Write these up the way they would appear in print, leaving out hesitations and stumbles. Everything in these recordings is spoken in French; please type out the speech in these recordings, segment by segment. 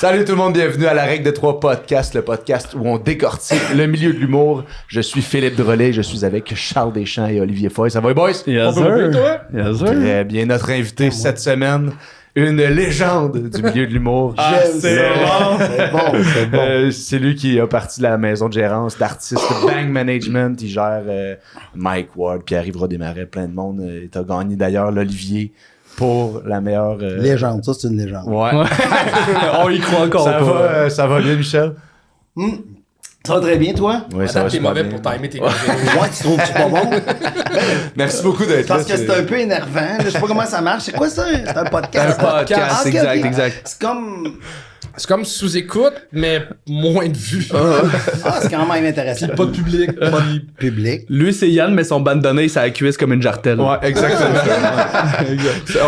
Salut tout le monde, bienvenue à la Règle de 3 podcast, le podcast où on décortique le milieu de l'humour. Je suis Philippe Drolet, je suis avec Charles Deschamps et Olivier Foy. Ça va les boys? Yes, sir. Yes, sir. Très bien, notre invité cette semaine, une légende du milieu de l'humour. Ah, c'est bon. C'est bon, c'est bon. C'est lui qui a parti de la maison de gérance d'artistes Bang Management. Il gère Mike Ward, Pierre-Yves Desmarais, plein de monde. Il a gagné d'ailleurs l'Olivier pour la meilleure... Légende, ça c'est une légende. Ouais. On y croit encore pas. Ça va bien, Michel? Ça va très bien, toi? Oui, ça va T'es super mauvais bien. pour timer tes Ouais, tu trouves-tu pas bon? Merci beaucoup d'être là. Parce que c'est un peu énervant. là. Je sais pas comment ça marche. C'est quoi ça? C'est un podcast? Un podcast, Ah, ok, exact, ok. exact. C'est comme... C'est comme sous-écoute, mais moins de vues. Ah, c'est quand même intéressant. Pas de public. Pas de public. Lui, c'est Yann, mais son bandana, ça a cuisse comme une jartelle. Ouais, exactement.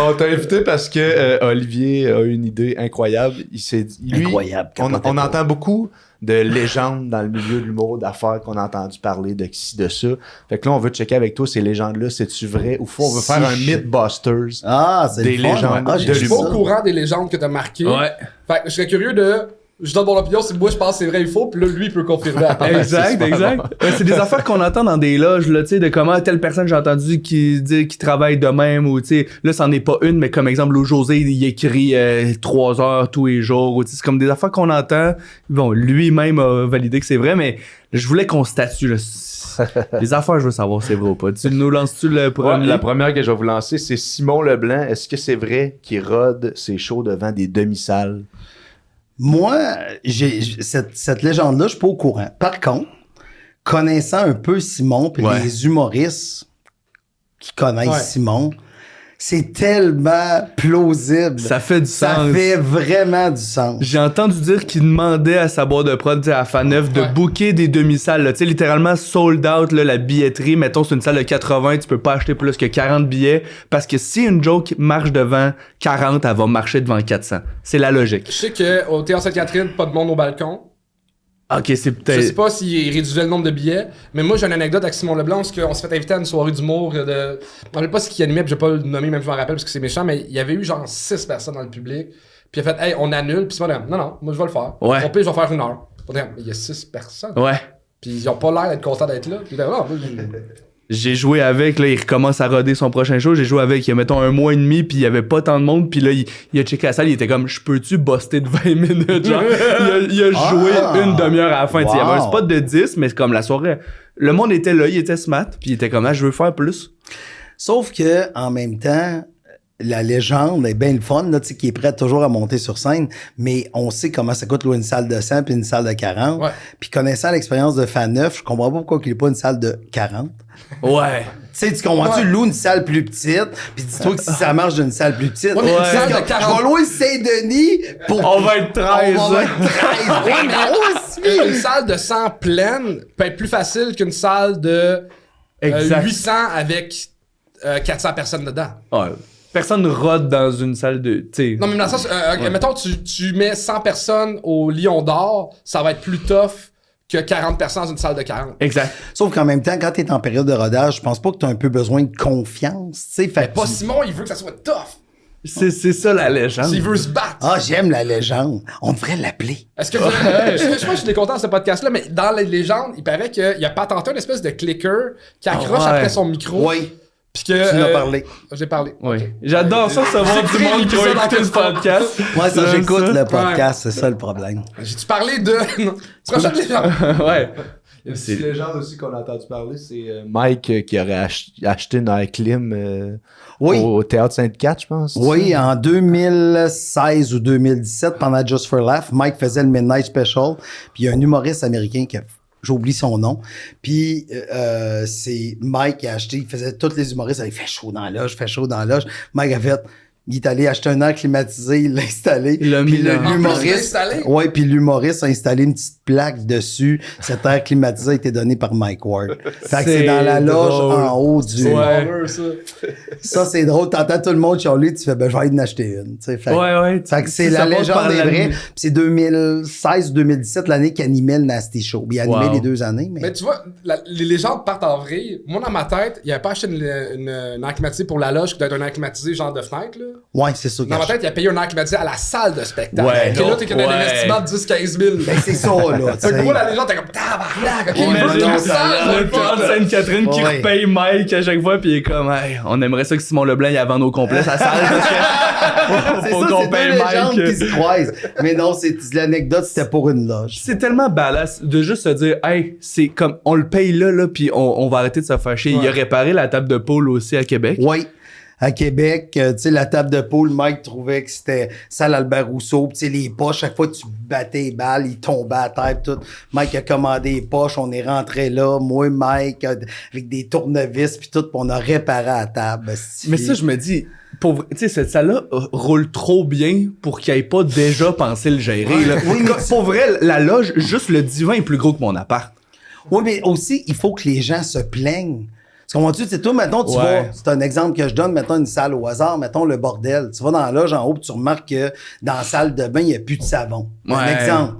On t'a invité parce que Olivier a une idée incroyable. Il s'est dit, lui, Incroyable, On capoté pas. entend beaucoup de légendes dans le milieu de l'humour, d'affaires qu'on a entendu parler, de ci, de ça. Fait que là, on veut checker avec toi ces légendes-là, c'est-tu vrai ou faux? On veut Si faire un shit. Mythbusters. Ah, c'est Des le fun. légendes Ah, de j'ai Je suis pas l'humour. au courant des légendes que t'as marquées. Ouais. Fait que je serais curieux de... Je donne mon opinion, si moi je pense que c'est vrai ou faux, puis là, lui, il peut confirmer après. Exact, exact. Ouais, c'est des affaires qu'on entend dans des loges, là, tu sais, de comment telle personne j'ai entendu qui dit qu'il travaille de même, ou tu sais, là, c'en est pas une, mais comme exemple, là, José, il écrit 3 heures tous les jours, ou tu sais, c'est comme des affaires qu'on entend. Bon, lui-même a validé que c'est vrai, mais je voulais qu'on statue, là. Les affaires, je veux savoir si c'est vrai ou pas. Tu nous lances-tu le Ouais, premier? la première que je vais vous lancer, c'est Simon Leblanc. Est-ce que c'est vrai qu'il rôde ses shows devant des demi-salles? Moi, cette légende-là, je suis pas au courant. Par contre, connaissant un peu Simon puis Ouais. les humoristes qui connaissent Ouais. Simon, c'est tellement plausible. Ça fait du Ça sens. fait vraiment du sens. J'ai entendu dire qu'il demandait à sa boîte de prod, tu sais, à Faneuf, de Ouais. booker des demi-salles. là. Tu sais, littéralement sold out, là, la billetterie. Mettons, c'est une salle de 80, tu peux pas acheter plus que 40 billets. Parce que si une joke marche devant 40, elle va marcher devant 400. C'est la logique. Je sais qu'au Théâtre Sainte-Catherine, pas de monde au balcon. Ok, c'est Je sais peut-être... pas s'il réduisait le nombre de billets, mais moi j'ai une anecdote avec Simon Leblanc parce qu'on s'est fait inviter à une soirée d'humour de... Je me rappelle pas ce qu'il animait, puis je vais pas le nommer, même si je m'en rappelle parce que c'est méchant, mais il y avait eu genre 6 personnes dans le public, puis il a fait « Hey, on annule », puis Simon a dit « Non, moi je vais le faire. Ouais. Au pire, je vais faire 1 heure. » Il y a 6 personnes. Ouais. Puis ils ont pas l'air d'être contents d'être là. Puis il a dit, non, moi, J'ai joué avec, là, il recommence à roder son prochain show. J'ai joué avec, il y a, mettons, 1 mois et demi, puis il y avait pas tant de monde. Puis là, il a checké la salle, il était comme, je peux-tu buster de 20 minutes? Genre, il a joué une demi-heure à la fin. Tu sais, il y avait un Wow. spot de 10, mais c'est comme la soirée. Le monde était là, il était smart, puis il était comme, ah, je veux faire plus. Sauf que en même temps, la légende est bien le fun, là, tu sais, qui est prêt toujours à monter sur scène, mais on sait comment ça coûte louer une salle de 100 puis une salle de 40. Ouais. Puis connaissant l'expérience de Faneuf, je comprends pas pourquoi il n'est pas une salle de 40. Ouais. Tu sais, tu comprends-tu, Ouais. loue une salle plus petite, puis dis-toi que si ça marche d'une salle plus petite, Ouais, mais une c'est salle comme, de 40. je vais louer Saint-Denis pour... On va être 13. On va hein. être 13. Ouais, mais on va une salle de 100 pleine peut être plus facile qu'une salle de Exact. 800 avec 400 personnes dedans. Ouais. Personne rôde dans une salle de, tu sais. Non, mais dans le sens, mettons, tu mets 100 personnes au Lion d'Or, ça va être plus tough que 40 personnes dans une salle de 40. Exact. Sauf qu'en même temps, quand t'es en période de rodage, je pense pas que t'as un peu besoin de confiance, tu sais. Fait Mais que pas tu- Simon, il veut que ça soit tough. C'est ça la légende. S'il veut se battre. Ah, j'aime la légende. On devrait l'appeler. Est-ce que je sais pas si je suis content de ce podcast-là, mais dans les légendes, il paraît qu'il a patenté une espèce de clicker qui accroche ouais. après son micro. Oui, Puis que. tu en as parlé. J'ai parlé. Oui. J'adore ça, savoir du J'écris monde qui va l'épisode écouter en ce podcast. Moi, ça, J'aime j'écoute ça. le podcast, c'est ça le problème. J'ai-tu parlé de. Non. Prochaine légende. Ouais. Il y a une petite légende aussi qu'on a entendu parler, c'est Mike qui aurait acheté une air clim Oui. au Théâtre Sainte-Cat, je pense. Oui, en 2016 ou 2017, pendant Just for Laugh, Mike faisait le Midnight Special. Puis il y a un humoriste américain qui a j'oublie son nom. Puis c'est Mike qui a acheté, il faisait tous les humoristes, il fait chaud dans la loge, fait chaud dans la loge. Mike a fait, il est allé acheter un air climatisé, il l'a installé. Il l'a Puis mis là. En plus, l'humoriste, il l'a installé? ouais, puis l'humoriste a installé une petite plaque dessus. Cet air climatisé a été donné par Mike Ward. Fait que c'est dans la loge drôle. en haut du. Ouais. Baller, ça. Ça, c'est drôle. T'entends tout le monde chialer, tu fais, ben, je vais aller en acheter une. Tu sais, fait, Ouais. fait que c'est Ça la passe par légende est la- vraie. Puis c'est 2016 ou 2017, l'année qu'animait le Nasty Show. Il animait Wow. les 2 années, mais. Mais tu vois, les légendes partent en vrai. Moi, dans ma tête, il avait pas acheté une air climatisée pour la loge qui doit être un air climatisé genre de fenêtre, là. Ouais, c'est ça. Dans ma tête, il a payé un air climatisé à la salle de spectacle. Ouais, Ok, là, t'es qu'il y a un ouais. investissement de 10-15 000. Ben, c'est ça, là. Fait que t'sais. moi, là, les gens, t'es comme tabarnak, ok, il Imagine veut la ça, salle, le camp de Sainte-Catherine qui Ouais. repaye Mike à chaque fois, pis il est comme, hey, on aimerait ça que Simon Leblanc il vende au complet sa salle parce C'est que faut ça, qu'on c'est deux paye légendes qui Mike. se croisent. Mais non, l'anecdote, c'était pour une loge. C'est tellement badass de juste se dire, hey, c'est comme, on le paye là, pis on va arrêter de se faire chier. Il a réparé la table de poule aussi à Québec. Oui. À Québec, tu sais, la table de poule, Mike trouvait que c'était salle Albert Rousseau. Tu sais, les poches, chaque fois que tu battais les balles, ils tombaient à terre, tout. Mike a commandé les poches, on est rentré là. Moi, Mike, avec des tournevis, puis tout, puis on a réparé la table. Mais ça, je me dis, tu sais, cette salle-là roule trop bien pour qu'il ait pas déjà pensé le gérer. Là. Oui, mais Pour vrai, la loge, juste le divan est plus gros que mon appart. Oui, mais aussi, il faut que les gens se plaignent. Parce qu'on tu sais, toi, mettons, tu Ouais. vas, c'est un exemple que je donne, mettons une salle au hasard, mettons le bordel. Tu vas dans la loge en haut, puis tu remarques que dans la salle de bain, il n'y a plus de savon. Un Ouais. exemple.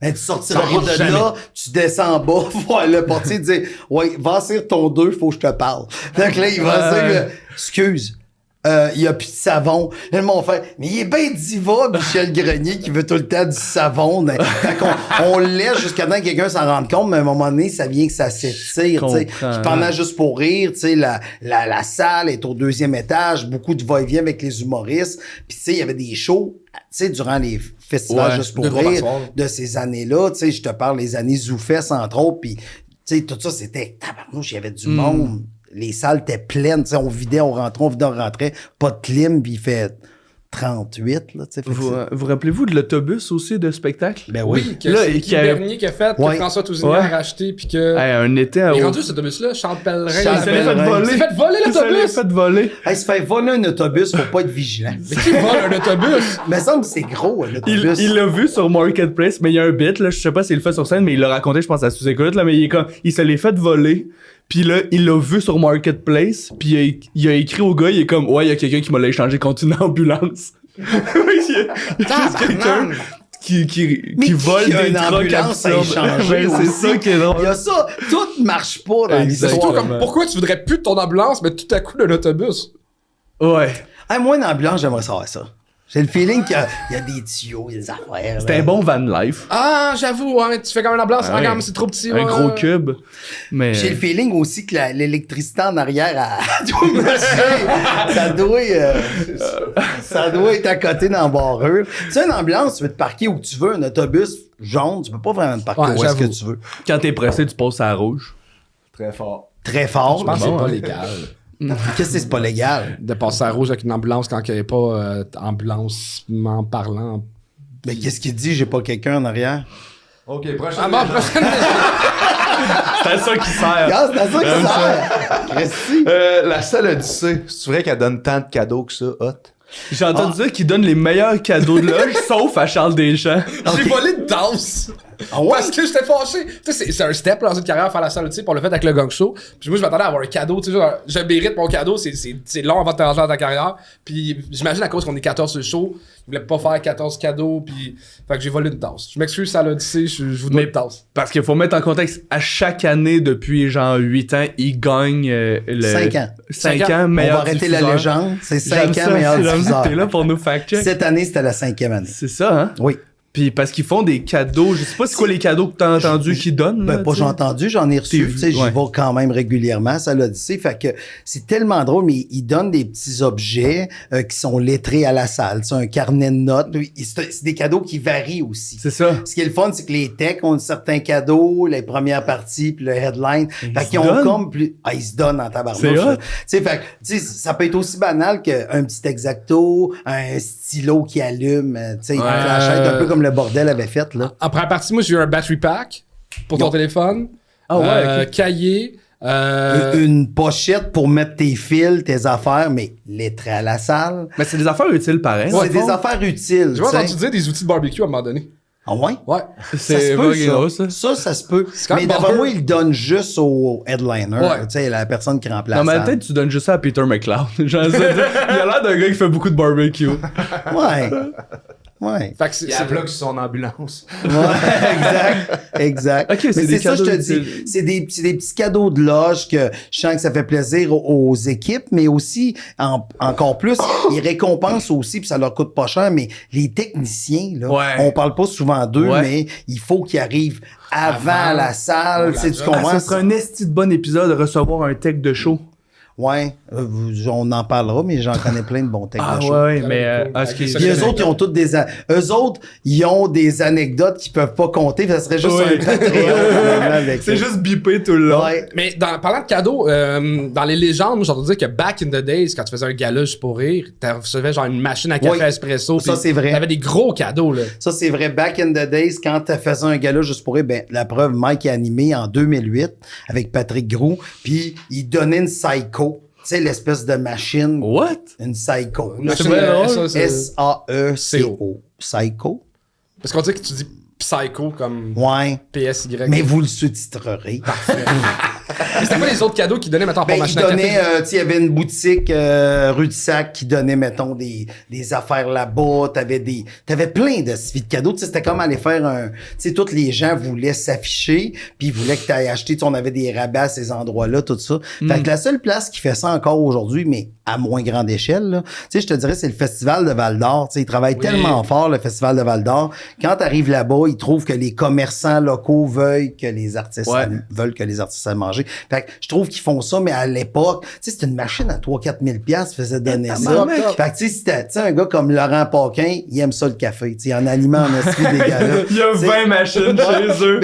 Ben, tu sortiras Ça arrive de jamais. là, tu descends en bas, voir le portier dire ouais, va sur ton 2, faut que je te parle. Donc là, il va Ouais. dire excuse. Il y a plus de savon. Là, le monde fait, mais il est bien diva, Michel Grenier, qui veut tout le temps du savon. Fait qu'on on le laisse jusqu'à temps que quelqu'un s'en rende compte, mais à un moment donné, ça vient que ça s'étire, tu sais. Comprends. Puis pendant juste pour rire, tu sais, la salle est au 2e étage, beaucoup de va-et-vient avec les humoristes. Puis tu sais, il y avait des shows, tu sais, durant les festivals Ouais, juste pour de gros rire passoires. de ces années-là, tu sais, je te parle les années Zoufès, entre autres, puis tu sais, tout ça, c'était tabarnouche, il y avait du monde. Les salles étaient pleines, tu sais, on vidait, on rentrait, pas de clim, puis il fait 38, là, tu sais. fait que Vous rappelez-vous de l'autobus aussi de spectacle? Ben Oui, que Là, c'est et Guy qui a- Bernier qui a fait, Ouais. que François Tousignan Ouais. a racheté, puis que... Hey, un été à Il est haut. rendu cet autobus-là, Charles Pellerin. Charles Il s'est fait Pellerin. voler. Il s'est fait voler Il s'est l'autobus! fait voler. Hey, se fait voler un autobus, faut pas être vigilant. Mais qui vole un autobus? Mais ça me semble que c'est gros, un autobus. Il l'a vu sur Marketplace, mais il y a un bit, là, je sais pas s'il le fait sur scène, mais il l'a raconté, je pense, à sous-écoute, là, mais il est comme, il se l'est fait voler, puis là, il l'a vu sur Marketplace, puis il a écrit au gars, il est comme, ouais, il y a quelqu'un qui m'a l'a échangé contre une ambulance. il y a juste quelqu'un qui Mais qui vole a des une trucs ambulance à absurdes. échanger Ben, c'est aussi? ça qui est drôle. Il y a ça, tout marche pas dans Exact. Surtout l'histoire. comme, pourquoi tu voudrais plus de ton ambulance, mais tout à coup d'un autobus? Ouais. Hey, moi, une ambulance, j'aimerais savoir ça. J'ai le feeling qu'il y a des tuyaux, il y a des affaires. C'était là. un bon van life. Ah, j'avoue, hein, tu fais comme une ambulance, Ah ouais. regarde, mais c'est trop petit. Un ouais. gros cube. Mais. J'ai le feeling aussi que l'électricité en arrière, elle doit marcher. Ça doit être à côté dans la barrure. Tu sais, une ambulance, tu veux te parquer où tu veux. Un autobus jaune, tu peux pas vraiment te parquer Ouais, où est-ce que j'avoue. tu veux. Quand t'es pressé, tu passes à la rouge. Très fort. Très fort. Je pense que Bon, c'est pas hein. légal Qu'est-ce que c'est pas légal? de passer à rouge avec une ambulance quand il n'y a pas ambulancement parlant. Mais qu'est-ce qu'il dit? J'ai pas quelqu'un en arrière. Ok, prochaine. Ah bon, prochaine. C'est à ça qui sert. Regarde, c'est à ça que ça sert. Christy. La seule Odyssée, c'est vrai qu'elle donne tant de cadeaux que ça, hot? J'ai entendu dire qu'il donne les meilleurs cadeaux de loge, sauf à Charles Deschamps. J'ai volé de danse. Ah ouais? Parce que j'étais fâché. Tu sais, c'est un step là, dans une carrière, faire la salle, tu sais, pour le fait avec le gang show. Puis moi, je m'attendais à avoir un cadeau, tu sais, genre, je mérite mon cadeau, c'est long avant de te rentrer dans ta carrière. Puis j'imagine à cause qu'on est 14 sur le show, ils voulaient pas faire 14 cadeaux, puis fait que j'ai volé une tasse. Je m'excuse, ça l'a dit, je vous dois Mais- une tasse. Parce qu'il faut mettre en contexte, à chaque année, depuis genre 8 ans, il gagne le... 5 ans. 5 ans. ans, On meilleur va arrêter la diffuseur. légende. C'est J'aime 5 ça, ans meilleur j'aime ça, diffuseur. t'es là pour nous fact-check. Cette année, c'était la 5e année. C'est ça, hein? Oui. Puis parce qu'ils font des cadeaux, je sais pas c'est quoi les cadeaux que t'as entendu qu'ils donnent. Ben, là, pas tu sais. j'ai entendu, j'en ai reçu. T'es- Tu sais, j'y ouais. vais quand même régulièrement, ça l'a dit. Fait que c'est tellement drôle, mais ils donnent des petits objets qui sont lettrés à la salle. Tu sais, un carnet de notes. C'est des cadeaux qui varient aussi. C'est ça. Ce qui est le fun, c'est que les techs ont certains cadeaux, les premières parties, puis le headline. Fait se qu'ils ont donnent? comme plus... Ah, ils se donnent en tabarnouche. C'est hot. là. Tu sais, fait que, tu sais, ça peut être aussi banal qu'un petit exacto, un stylo qui allume, tu sais, une flashette, un peu comme le bordel avait fait, là. En première partie, moi, j'ai eu un battery pack pour ton Non. téléphone. Ah ouais, ok. Cahier. Une pochette pour mettre tes fils, tes affaires, mais lettré à la salle. Mais c'est des affaires utiles pareil. C'est des affaires utiles. J'ai tu sais. entendu dire des outils de barbecue à un moment donné. Ah ouais? Ouais. Ça C'est se peut, fucking drôle, ça. Ça se peut. quand Mais même d'après baller. moi, il le donne juste au headliner. Ouais. Tu sais, la personne qui remplace. Dans ma la tête, tu donnes juste ça à Peter McLeod. Genre, il a l'air d'un gars qui fait beaucoup de barbecue. salle. Ouais. Ouais. Fait que c'est Il bloque sur son ambulance. Ouais, exact. Ok, Mais c'est c'est des ça, je cadeaux te dis. C'est des petits cadeaux de loge que je sens que ça fait plaisir aux équipes, mais aussi, encore plus, ils récompensent aussi, puis ça leur coûte pas cher, mais les techniciens, là, Ouais. on parle pas souvent d'eux, Ouais. mais il faut qu'ils arrivent avant Avant la salle, pour tu sais, la tu job. comprends? Ça serait un esti de bon épisode de recevoir un tech de show. Ouais, on en parlera, mais j'en connais plein de bons techs Ah de show. ouais, Ça mais va être cool. est-ce que- Avec Puis les eux autres, ils ont toutes eux autres, ils ont des anecdotes qu'ils peuvent pas compter. Ça serait juste Ouais. un Patreon finalement, avec c'est eux. juste bipé tout le long. Ouais. Mais parlant de cadeaux, dans les légendes, moi, j'ai entendu dire que back in the days, quand tu faisais un gala juste pour rire, tu recevais genre une machine à café Oui. espresso. Ça, puis c'est vrai. T'avais des gros cadeaux, là. Ça, c'est vrai. Back in the days, quand tu faisais un gala juste pour eux, ben, la preuve, Mike a animé en 2008 avec Patrick Groux, puis il donnait une Psycho. Tu sais, l'espèce de machine. What? Une Psycho. Là, c'est bien drôle. ça, c'est- S-A-E-C-O. Psycho? Parce qu'on dit que tu dis psycho comme Ouais. PSY. Mais vous le sous-titrerez. Mais c'était quoi les autres cadeaux qu'ils donnaient, maintenant pour Ben, il machine à donnait, café? tu sais, il y avait une boutique rue du Sac qui donnait, mettons, des affaires là-bas. T'avais plein de suites de cadeaux. Tu sais, c'était comme aller faire un... Tu sais, tous les gens voulaient s'afficher, puis ils voulaient que tu ailles acheter. Tu sais, on avait des rabais à ces endroits-là, tout ça. Fait que la seule place qui fait ça encore aujourd'hui, mais à moins grande échelle, là, tu sais, je te dirais, c'est le Festival de Val-d'Or. Tu sais, ils travaillent tellement fort, le Festival de Val-d'Or. Quand tu arrives là-bas, ils trouvent que les commerçants locaux veulent que les artistes aillent manger. Fait que je trouve qu'ils font ça, mais à l'époque, tu sais, c'était une machine à 3-4 000 $, faisait donner ça. mec. Fait que tu sais, si tu sais, un gars comme Laurent Paquin, il aime ça le café, tu sais, en animant en esprit des gars-là. Il y a T'sais, 20 machines chez eux.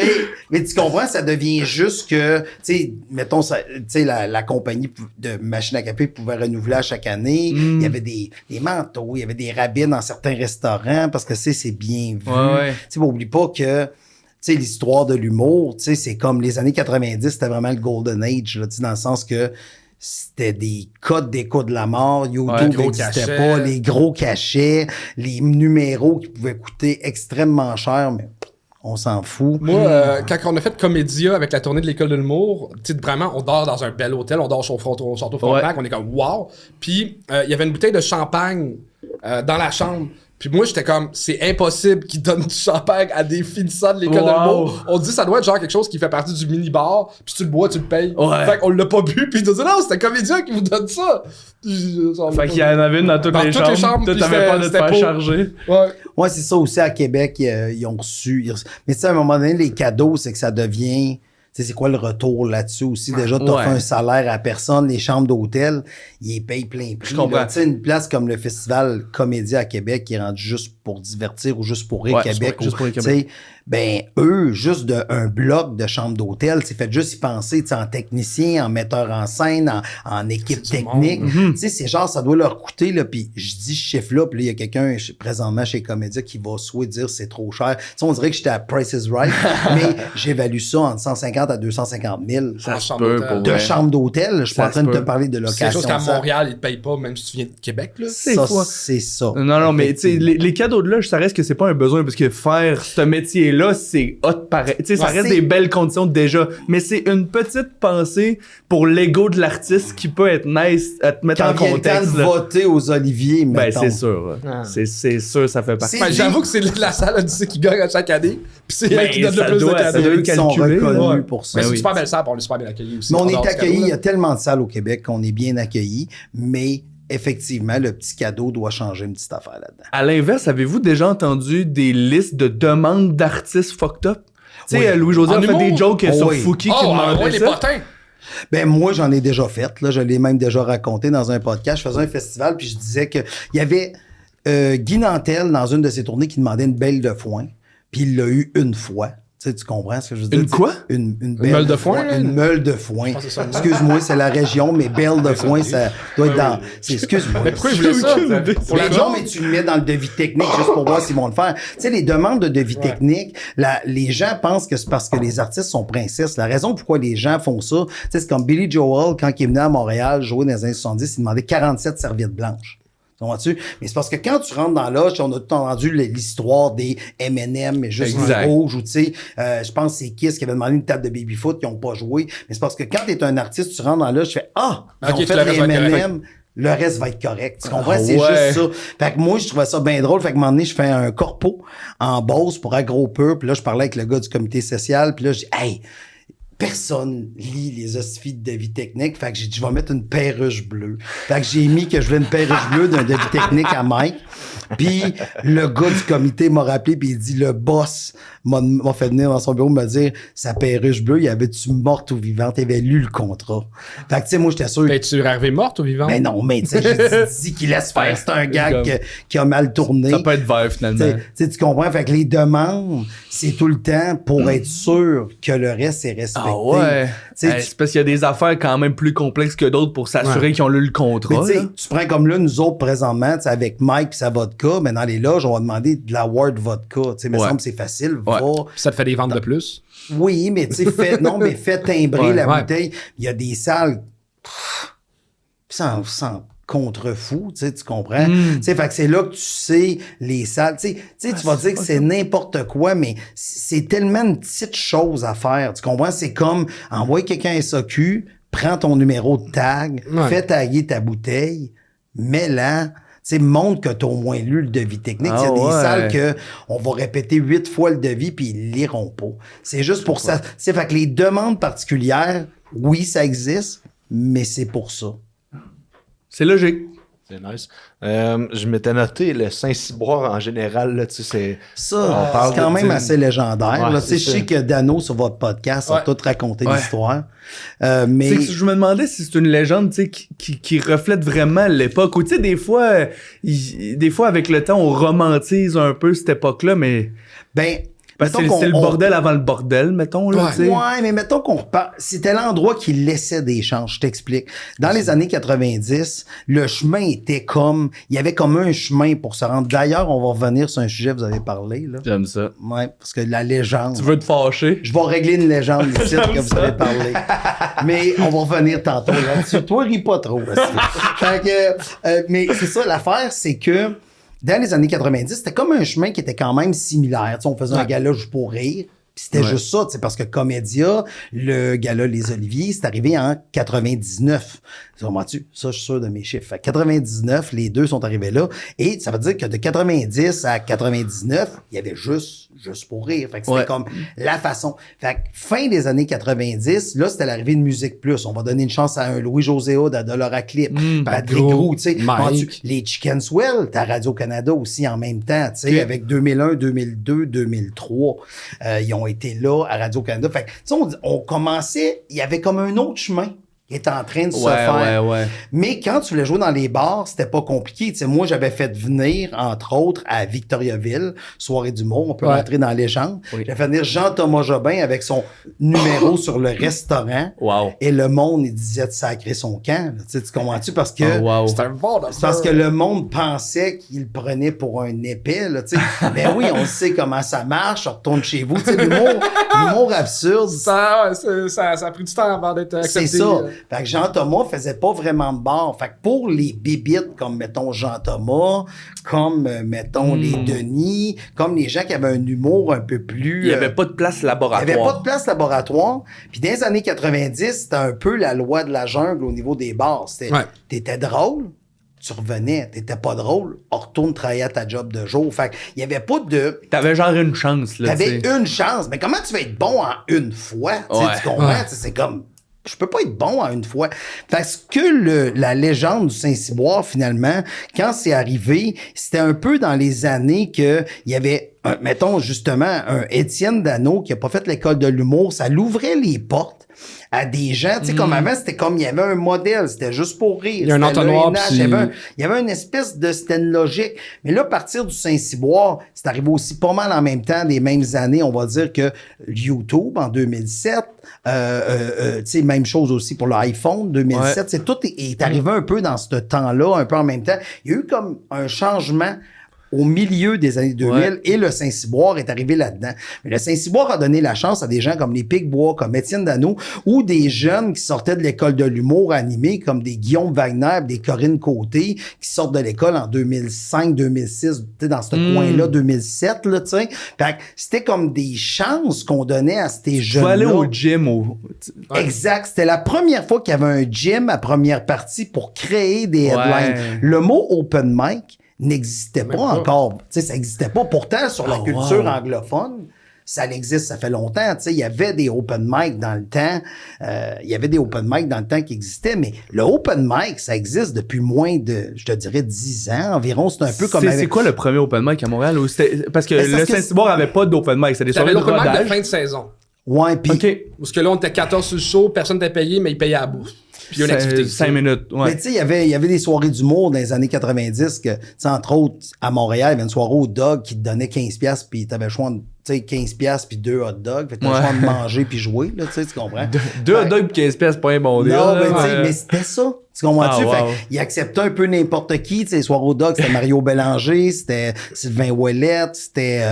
mais tu comprends, ça devient juste que, tu sais, mettons, tu sais, la compagnie de machines à café pouvait renouveler à chaque année. Il y avait des manteaux, il y avait des rabais dans certains restaurants parce que, tu sais, c'est bien vu. Ouais. Tu sais, oublie pas que, tu sais, l'histoire de l'humour, tu sais, c'est comme les années 90, c'était vraiment le golden age, là, tu sais, dans le sens que c'était des codes d'écoute de la mort, YouTube gros n'existait cachets. pas, les gros cachets, les numéros qui pouvaient coûter extrêmement cher, mais on s'en fout. Moi, quand on a fait Comédia avec la tournée de l'école de l'humour, tu sais, vraiment, on dort dans un bel hôtel, on dort sur au Château Frontenac, on est comme wow. Puis, il y avait une bouteille de champagne dans la chambre. Puis moi, j'étais comme, c'est impossible qu'ils donnent du champagne à des finissants de l'école de l'humour. On dit, ça doit être genre quelque chose qui fait partie du mini-bar, puis tu le bois, tu le payes. Ouais. Fait qu'on l'a pas bu, puis ils nous dit, non, c'était Comédia qui vous donne ça. Fait qu'il y en avait une dans toutes les chambres. Toi, puis t'avais peur de te c'était faire pas- charger. Ouais. Ouais, c'est ça aussi à Québec, ils ont reçu. Mais tu sais, à un moment donné, les cadeaux, c'est que ça devient. Tu sais, c'est quoi le retour là-dessus aussi? Déjà, t'as Ouais. fait un salaire à personne, les chambres d'hôtel, ils les payent plein prix. Je comprends. là. Tu sais, une place comme le Festival Comédia à Québec qui est rendu juste pour divertir ou juste pour rire Ouais, Québec. juste pour rire tu Québec. sais, ben, eux, juste un bloc de chambres d'hôtel, c'est fait juste y penser, tu sais, en technicien, en metteur en scène, en équipe C'est du technique. Mhm. Tu sais, c'est genre, ça doit leur coûter, là, puis je dis ce chiffre-là, puis là, il y a quelqu'un présentement chez Comédia qui va souhaiter dire c'est trop cher. Tu sais, on dirait que j'étais à Price is Right, mais j'évalue ça entre 150 à 250 000 Ça se peut, pour de vrai. chambres d'hôtel. Je suis pas en Ça train de se te peut. parler de C'est quelque location. chose qu'à ça. Montréal, ils te payent pas, même si tu viens de Québec, là. C'est Ça, fois. c'est ça. Non, mais tu sais, les cadeaux de loge, ça reste que c'est pas un besoin parce que faire ce métier-là, c'est hot pareil. Tu sais, ça Ouais, reste c'est- des belles conditions déjà. Mais c'est une petite pensée pour l'ego de l'artiste qui peut être nice à te mettre Quand en il y a le temps contexte. de là. voter aux Oliviers, Ben, mettons. c'est sûr. Ah. C'est sûr, ça fait partie. C'est- Ben, j'avoue que c'est la salle Odyssée qui gagne à chaque année. Puis c'est Ben, elle qui donne ça le plus doit- de ça cadeaux. doit Eux être qui sont calculé, reconnus ouais. pour ça. Mais c'est oui. une super belle salle, puis on est super bien accueillis aussi. Mais on On est adore ce accueillis, il y cadeau-là. a tellement de salles au Québec qu'on est bien accueillis, mais effectivement, le petit cadeau doit changer une petite affaire là-dedans. À l'inverse, avez-vous déjà entendu des listes de demandes d'artistes fucked up? Tu sais, Oui. Louis-José En a fait humour? des jokes Oh, sur oui. Fouki qui Oh, demandait ouais, les ça. potins. Ben moi, j'en ai déjà fait. Là, je l'ai même déjà raconté dans un podcast. Je faisais un festival, puis je disais que il y avait Guy Nantel dans une de ses tournées qui demandait une belle de foin, puis il l'a eu une fois. Tu sais, tu comprends ce que je veux dire? Une quoi? Une meule de foin, là? Une meule de foin. pense que c'est ça, le nom. Excuse-moi, c'est la région, mais belle de foin, ça doit être dans... Excuse-moi. Mais pourquoi ils voulaient ça? Pour la Mais non, job? mais tu le mets dans le devis technique juste pour voir s'ils vont le faire. Tu sais, les demandes de devis technique, les gens pensent que c'est parce que les artistes sont princesses. La raison pourquoi les gens font ça, tu sais, c'est comme Billy Joel, quand il est venu à Montréal jouer dans les années 70, il demandait 47 serviettes blanches. Comprends-tu? Mais c'est parce que quand tu rentres dans l'âge, on a tout entendu l'histoire des M&M, mais juste Exact. en rouge, ou tu sais, je pense que c'est Kiss qui avait demandé une table de baby-foot, qui n'ont pas joué. Mais c'est parce que quand t'es un artiste, tu rentres dans l'âge, tu fais « Ah! Ils Ok, ont tu fait l'avais les fait M&M. » le reste va être correct. Tu comprends? Ah C'est ouais. juste ça. Fait que moi, je trouvais ça bien drôle. Fait que un moment donné, je fais un corpo en Beauce pour AgroPur. Puis là, je parlais avec le gars du comité social. Puis là, je dis, hey, personne lit les hosties de devis technique. Fait que j'ai dit, je vais mettre une perruche bleue. Fait que j'ai mis que je voulais une perruche bleue d'un devis technique à Mike. Puis le gars du comité m'a rappelé puis il dit, le boss m'a fait venir dans son bureau me dire, sa perruche bleue, il avait-tu morte ou vivante? Il avait lu le contrat. Fait que tu sais, moi, j'étais sûr. Es-tu arrivé morte ou vivante? Ben non, mais tu sais, j'ai dit qu'il laisse faire. C'est un gag qui a mal tourné. Ça peut être vert, finalement. Tu comprends? Fait que les demandes, c'est tout le temps pour être sûr que le reste est respecté. Ah ouais. T'sais, C'est parce qu'il y a des affaires quand même plus complexes que d'autres pour s'assurer qu'ils ont lu le mais contrat. tu sais, là. tu prends comme là, nous autres, présentement, avec Mike et sa vodka, mais dans les loges, on va demander de la Ward vodka. Tu sais, il me semble que c'est facile. Ouais. Va. Ça te fait des ventes de plus? Oui, mais tu sais, fais timbrer Ouais, la ouais. bouteille. Il y a des salles sans contre-fou, tu comprends? Tu sais, fait que c'est là que tu sais les salles. Tu vas dire que c'est n'importe quoi, mais c'est tellement une petite chose à faire. Tu comprends? C'est comme envoyer quelqu'un à SAQ, prends ton numéro de tag, fais taguer ta bouteille, mets-la. Tu sais, montre que tu as au moins lu le devis technique. Il y a des salles que on va répéter 8 fois le devis puis ils liront pas. C'est juste pour ça. C'est fait que les demandes particulières, oui, ça existe, mais c'est pour ça. C'est logique. C'est nice. Je m'étais noté le Saint-Cyboire en général, là, tu sais, Ça, on parle c'est quand de- même assez légendaire. Ouais, là. Tu sais, c'est je sais ça. que Dano, sur votre podcast, a tout raconté Ouais. l'histoire. Mais C'est que je me demandais si c'est une légende, tu sais, qui reflète vraiment l'époque. Ou tu sais, des fois, avec le temps, on romantise un peu cette époque-là, mais ben, parce que mettons c'est le qu'on- bordel avant le bordel, mettons, là, Ouais. tu sais. Ouais, mais mettons qu'on repart. C'était l'endroit qui laissait des chances. Je t'explique. Dans les années 90, le chemin était comme... Il y avait comme un chemin pour se rendre. D'ailleurs, on va revenir sur un sujet que vous avez parlé, là. J'aime ça. Ouais, parce que la légende... Tu veux te fâcher? Je vais régler une légende ici que vous avez parlé. Mais on va revenir tantôt là-dessus. Toi, ris pas trop. Fait que, mais c'est ça, l'affaire, c'est que dans les années 90, c'était comme un chemin qui était quand même similaire. Tu sais, on faisait un gala juste pour rire. Puis c'était juste ça, tu sais, parce que Comédia, le gala Les Oliviers, c'est arrivé en 99. Comprends-tu? Ça, je suis sûr de mes chiffres. Fait que 99, les deux sont arrivés là. Et ça veut dire que de 90 à 99, il y avait juste pour rire. Fait que c'était comme la façon. Fait que fin des années 90, là, c'était l'arrivée de Musique Plus. On va donner une chance à un Louis-José Hood, à Dolora Clip, Patrick Roux, tu sais. Mike. Comprends-tu? Les Chicken Swell, t'as Radio-Canada aussi en même temps, tu sais, avec 2001, 2002, 2003. Ils ont été là à Radio-Canada. Fait que, tu sais, on commençait, il y avait comme un autre chemin qui est en train de se faire. Ouais. Mais quand tu voulais jouer dans les bars, c'était pas compliqué. Tu sais, moi, j'avais fait venir, entre autres, à Victoriaville, soirée d'humour, on peut rentrer dans la légende. Oui. J'avais fait venir Jean-Thomas Jobin avec son numéro sur le restaurant. Wow. Et le monde, il disait de sacrer son camp. Tu sais, tu comprends-tu? Parce que... Oh, wow. C'est un bon c'est parce que le monde pensait qu'il le prenait pour un épais, là, tu sais. Ben oui, on sait comment ça marche, on retourne chez vous. Tu sais, l'humour absurde, Ça a pris du temps avant d'être accepté. c'est ça. Fait que Jean-Thomas faisait pas vraiment de bar. Fait que pour les bébites comme, mettons, Jean-Thomas, comme, mettons, les Denis, comme les gens qui avaient un humour un peu plus... Il n'y avait pas de place il n'y laboratoire. avait pas de place laboratoire. Puis dans les années 90, c'était un peu la loi de la jungle au niveau des bars. C'était, t'étais drôle, tu revenais. T'étais pas drôle, on retourne travailler à ta job de jour. Fait qu'il y avait pas de... T'avais genre une chance, là. T'avais t'sais. une chance. Mais comment tu vas être bon en une fois? T'sais, tu comprends? T'sais, c'est comme... Je peux pas être bon en une fois. Parce que la légende du Saint-Cyboire, finalement, quand c'est arrivé, c'était un peu dans les années que il y avait, mettons, justement, un Étienne Dano qui a pas fait l'école de l'humour. Ça l'ouvrait les portes à des gens, tu sais, comme avant, c'était comme, il y avait un modèle, c'était juste pour rire. Il y a un C'était entonnoir, l'ENH, puis- il y avait une espèce de, c'était une logique. Mais là, à partir du Saint-Cyboire, c'est arrivé aussi pas mal en même temps, des mêmes années, on va dire que YouTube en 2007, tu sais, même chose aussi pour l'iPhone 2007, c'est tout est arrivé un peu dans ce temps-là, un peu en même temps. Il y a eu comme un changement au milieu des années 2000 et le Saint-Cyboire est arrivé là-dedans. Mais le Saint-Cyboire a donné la chance à des gens comme les Picbois, comme Étienne Dano, ou des jeunes qui sortaient de l'école de l'humour animé, comme des Guillaume Wagner, des Corinne Côté, qui sortent de l'école en 2005, 2006, tu sais, dans ce coin-là, 2007, là, tu sais. Fait que c'était comme des chances qu'on donnait à ces jeunes-là. Faut aller au gym. Exact. C'était la première fois qu'il y avait un gym à première partie pour créer des headlines. Ouais. Le mot open mic n'existait pas Même pas. encore. Tu sais, ça n'existait pas. Pourtant, sur la culture wow. anglophone, ça existe, ça fait longtemps. Tu sais, il y avait des open mic dans le temps. Il y avait des open mic dans le temps qui existaient, mais le open mic, ça existe depuis moins de, je te dirais, 10 ans environ. C'est un peu comme C'est quoi le premier open mic à Montréal? Parce que Ben, le Saint-Cyboire avait pas d'open mic. C'était des T'avais soirées de l'open mic de rodage. fin de saison. Ouais, puis... OK. Parce que là, on était 14 sur le show, personne n'était payé, mais ils payaient à la bouffe. Puis il y a une activité. 5 minutes, Mais ouais. tu sais, il y avait des soirées d'humour dans les années 90 que, tu sais, entre autres, à Montréal, il y avait une soirée au dog qui te donnait 15$ puis t'avais le choix de, tu sais, 15$ puis 2 hot dogs. Fait que t'avais le choix de manger puis jouer, là, tu sais, tu comprends? Deux hot dogs pis 15$, c'est pas un bon deal. Non, là, mais tu sais, ouais. mais c'était ça. Tu comprends-tu? Ah, wow. Fait il acceptait un peu n'importe qui. Tu sais, les soirs au dog, c'était Mario Bélanger, c'était Sylvain Ouellette, c'était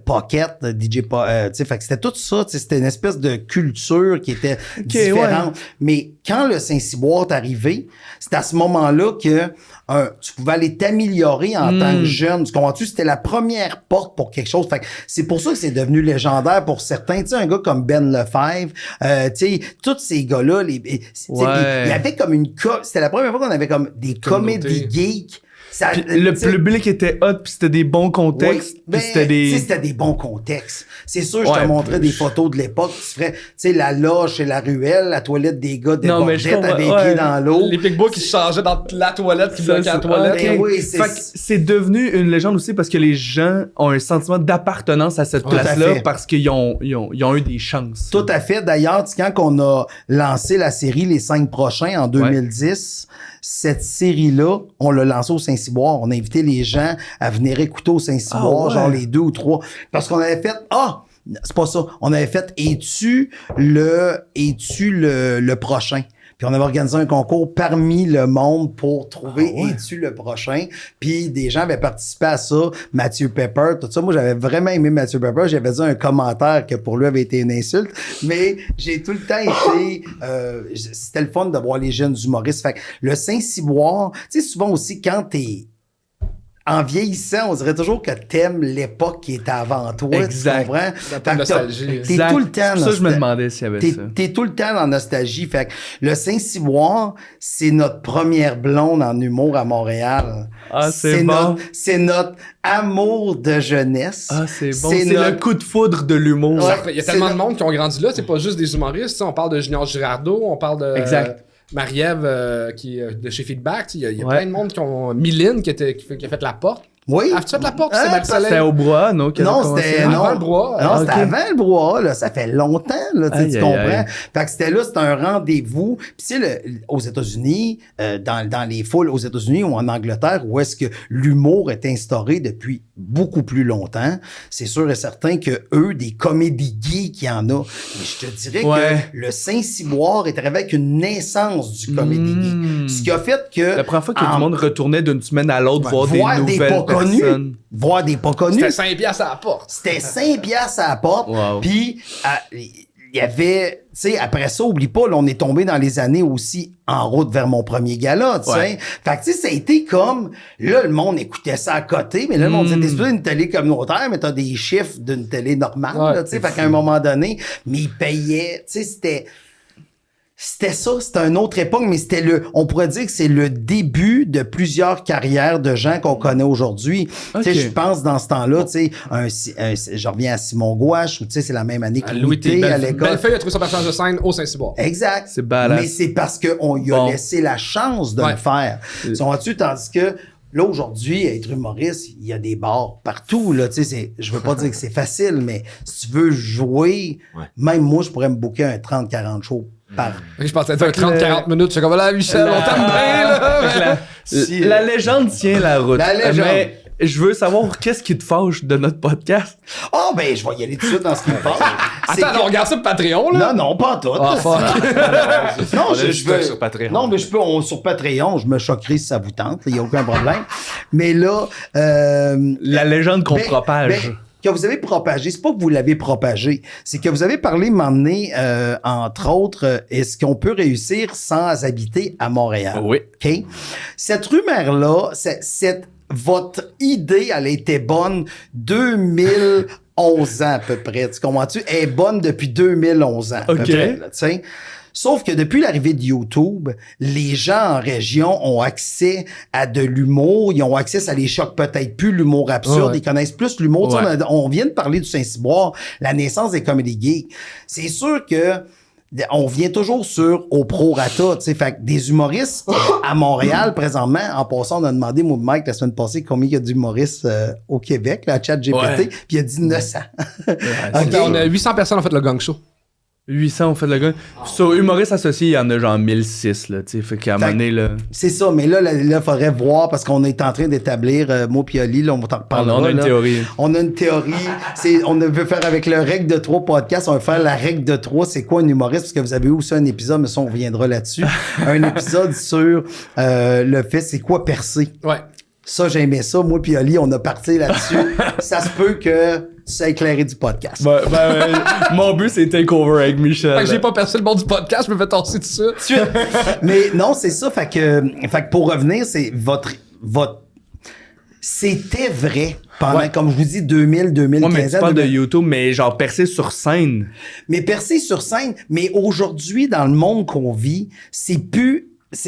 Pocket, DJ tu sais, fait que c'était tout ça. Tu sais, c'était une espèce de culture qui était différente. Mais quand le Saint-Cyboire est arrivé, c'est à ce moment-là que tu pouvais aller t'améliorer en tant que jeune. Tu comprends-tu? C'était la première porte pour quelque chose. Fait que c'est pour ça que c'est devenu légendaire pour certains. Tu sais, un gars comme Ben Lefebvre, tu sais, tous ces gars-là, il y avait comme c'était la première fois qu'on avait comme des comédies geeks. Ça, Puis le public était hot, puis c'était des bons contextes, oui, puis c'était des... c'était des bons contextes. C'est sûr, je te Ouais, montrais des photos de l'époque. Tu ferais, tu sais, la loge et la ruelle, la toilette des gars des Non, mais je bordettes avec comprends, les pieds ouais. dans l'eau. Les Picbois qui se changeaient dans la toilette, qui bloquaient la toilette. Ben oui, c'est... Fait que c'est devenu une légende aussi parce que les gens ont un sentiment d'appartenance à cette Tout à place-là fait. parce qu'ils ont eu des chances. Tout à fait. D'ailleurs, tu sais, quand on a lancé la série Les 5 prochains en 2010, cette série-là, on l'a lancée au Saint-Cyboire. On a invité les gens à venir écouter au Saint-Cyboire, Ah ouais. genre les 2 ou 3. Parce qu'on avait fait... c'est pas ça. On avait fait Es-tu le prochain? Puis on avait organisé un concours parmi le monde pour trouver Es-tu le prochain? Puis des gens avaient participé à ça. Mathieu Pepper, tout ça. Moi, j'avais vraiment aimé Mathieu Pepper. J'avais dit un commentaire que pour lui avait été une insulte. Mais j'ai tout le temps été... c'était le fun de voir les jeunes humoristes. Fait que le Saint-Cyboire, tu sais, souvent aussi, quand t'es... En vieillissant, on dirait toujours que t'aimes l'époque qui était avant toi. Exact. Tu comprends? Dans ta nostalgie. T'es tout le temps... C'est pour ça que je me nostal- demandais s'il y avait ça. T'es tout le temps dans nostalgie. Fait que le Saint-Cyboire, c'est notre première blonde en humour à Montréal. Ah, c'est bon. C'est notre amour de jeunesse. Ah, c'est bon. C'est le coup de foudre de l'humour. Ouais. Il y a C'est tellement le- de monde qui ont grandi là, c'est pas juste des humoristes. Tu sais, on parle de Junior Girardeau, on parle de Exact. Marie-Ève qui est de chez Feedback. Tu sais, il y a Ouais. plein de monde qui ont. Myline qui a fait la porte. Oui. As-tu fait la porte? Ah, C'est Marie-Soleil. C'était au bras, non? qu'elle a Non, commencé? c'était Avant non. le brouhaha. Non, Ah, c'était ok. avant le brouhaha, là. Ça fait longtemps, là, tu sais, Aïe, tu aïe, comprends. aïe. Fait que c'était là, c'était un rendez-vous. Puis tu sais, aux États-Unis, dans les foules aux États-Unis ou en Angleterre, où est-ce que l'humour est instauré depuis beaucoup plus longtemps, c'est sûr et certain que eux, des comédies geeks, il y en a. Mais je te dirais Ouais. que le Saint-Cyboire est arrivé avec une naissance du comédie geek. Ce qui a fait que... La première fois que tout en- le monde retournait d'une semaine à l'autre voir des voir des nouvelles pas connus, personnes. voir des pas connus. C'était 5 piastres à la porte. C'était 5 piastres à la porte. Wow. Puis, il y avait, tu sais, après ça, oublie pas, là, on est tombé dans les années aussi en route vers mon premier gala, tu sais. Ouais. Fait que, tu sais, ça a été comme, là, le monde écoutait ça à côté, mais là, le monde disait, t'es supposé une télé communautaire, mais t'as des chiffres d'une télé normale, Ouais, là, tu sais. Fait qu'à un moment donné, mais ils payaient, tu sais, c'était ça, c'était une autre époque, mais on pourrait dire que c'est le début de plusieurs carrières de gens qu'on connaît aujourd'hui. Ok. Tu sais, je pense dans ce temps-là, tu sais, je reviens à Simon Gouache, ou tu sais, c'est la même année que Louis T à l'école. Bellefeuille a trouvé son personnage de scène au Saint-Cyboire. Exact. C'est badass. Mais c'est parce qu'on lui a Bon. laissé la chance de Ouais. le faire. Tandis que là, aujourd'hui, être humoriste, il y a des bars partout, là, tu sais, je veux pas dire que c'est facile, mais si tu veux jouer, même moi, je pourrais me booker un 30-40 shows par... Je pensais faire 30-40 minutes. Je suis comme, voilà, Michel, on t'aime bien, là. La légende tient la route. La légende. Mais je veux savoir qu'est-ce qui te fâche de notre podcast. Ah, ben, je vais y aller tout de suite dans ce qui me passe. C'est Attends, que- on regarde ça sur Patreon, là. Non, pas tout. Ah, fuck. Non, On a je juste veux... sur Patreon. Non, mais sur Patreon, je me choquerai si ça vous tente. Il n'y a aucun problème. Mais là... La légende qu'on propage. Que vous avez propagé, c'est pas que vous l'avez propagé, c'est que vous avez parlé, m'emmener, entre autres, est-ce qu'on peut réussir sans habiter à Montréal? Oui. OK? Cette rumeur-là, votre idée, elle était bonne 2011 ans à peu près, tu comprends-tu? Elle est bonne depuis 2011 ans à peu OK. près, là, tu sais. Sauf que depuis l'arrivée de YouTube, les gens en région ont accès à de l'humour. Ils ont accès, ça les choque peut-être plus, l'humour absurde. Ouais. Ils connaissent plus l'humour. Tu sais, Ouais. on vient de parler du Saint-Cyboire, la naissance des comédies gays. C'est sûr que on vient toujours sur au prorata, tu sais. Fait que des humoristes à Montréal, présentement, en passant, on a demandé, moi, Mike, la semaine passée, combien il y a d'humoristes au Québec, là, à ChatGPT, Ouais. puis il a dit 900. OK? On a 800 personnes en fait le gang show. 800, on fait de la gueule. Sur humoriste associé, il y en a genre 1006, là, tu sais. Fait qu'à un moment donné, là. C'est ça, mais là, il faudrait voir parce qu'on est en train d'établir, moi puis Ali, là, on t'en reparlera. On a une là. théorie. On a une théorie. On veut faire avec le règle de 3 podcast, on va faire la règle de 3. C'est quoi un humoriste? Parce que vous avez eu aussi un épisode, mais ça, on reviendra là-dessus. Un épisode sur le fait, c'est quoi percer? Ouais. Ça, j'aimais ça. Moi puis Ali, on a parti là-dessus. Ça se peut que ça éclairé du podcast. Mon but, c'est takeover avec Michel. Fait que j'ai pas percé le bon du podcast, je me fais tasser de ça. Mais non, c'est ça. Fait que pour revenir, c'est votre c'était vrai pendant, comme je vous dis, 2000, 2015 Moi, mais tu ans. parles de YouTube, mais genre percer sur scène. Mais percer sur scène, mais aujourd'hui, dans le monde qu'on vit, c'est